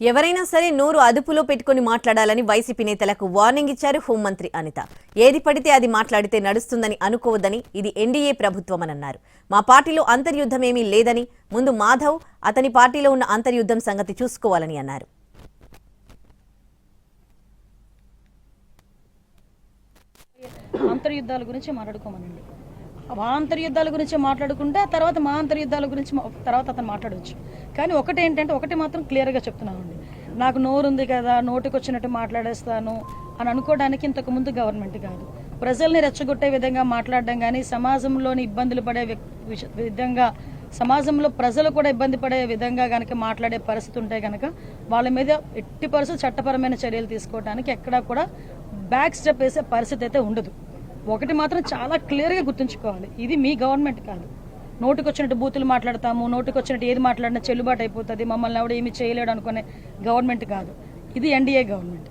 ఎవరైనా సరే నోరు అదుపులో పెట్టుకుని మాట్లాడాలని వైసీపీ నేతలకు వార్నింగ్ ఇచ్చారు హోంమంత్రి అనిత. ఏది పడితే అది మాట్లాడితే నడుస్తుందని అనుకోవద్దని, ఇది ఎన్డీఏ ప్రభుత్వమని అన్నారు. మా పార్టీలో అంతర్యుద్ధమేమీ లేదని, ముందు మాధవ్ అతని పార్టీలో ఉన్న అంతర్యుద్ధం సంగతి చూసుకోవాలని అన్నారు. అంతర్యుద్ధాల గురించి మాట్లాడుకోమనండి. మా అంతర్యుద్ధాల గురించి మాట్లాడుకుంటే తర్వాత మా అంతర్యుద్ధాల గురించి తర్వాత అతను మాట్లాడవచ్చు. కానీ ఒకటి మాత్రం క్లియర్గా చెప్తున్నామండి, నాకు నోరుంది కదా నోటికి వచ్చినట్టు మాట్లాడేస్తాను అని అనుకోవడానికి ఇంతకు ముందు గవర్నమెంట్ కాదు. ప్రజల్ని రెచ్చగొట్టే విధంగా మాట్లాడడం కానీ, సమాజంలోని ఇబ్బందులు పడే విధంగా, సమాజంలో ప్రజలు కూడా ఇబ్బంది పడే విధంగా కనుక మాట్లాడే పరిస్థితి ఉంటే కనుక వాళ్ళ మీద ఎట్టి పరిస్థితి చట్టపరమైన చర్యలు తీసుకోవడానికి ఎక్కడా కూడా బ్యాక్ స్టెప్ వేసే పరిస్థితి అయితే ఉండదు. ఒకటి మాత్రం చాలా క్లియర్గా గుర్తుంచుకోవాలి, ఇది మీ గవర్నమెంట్ కాదు. నోటికి వచ్చినట్టు బూతులు మాట్లాడతాము, నోటికి వచ్చినట్టు ఏది మాట్లాడినా చెల్లుబాటు అయిపోతుంది, మమ్మల్ని ఎవడు ఏమీ చేయలేడు అనుకునే గవర్నమెంట్ కాదు. ఇది ఎన్డీఏ గవర్నమెంట్.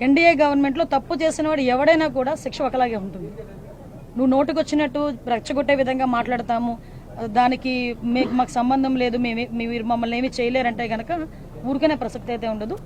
ఎన్డీఏ గవర్నమెంట్లో తప్పు చేసిన వాడు ఎవడైనా కూడా శిక్ష ఒకలాగే ఉంటుంది. నువ్వు నోటికి వచ్చినట్టు రెచ్చగొట్టే విధంగా మాట్లాడతాము, దానికి మాకు సంబంధం లేదు, మీరు మమ్మల్ని ఏమీ చేయలేరంటే కనుక ఊరికనే ప్రసక్తి అయితే ఉండదు.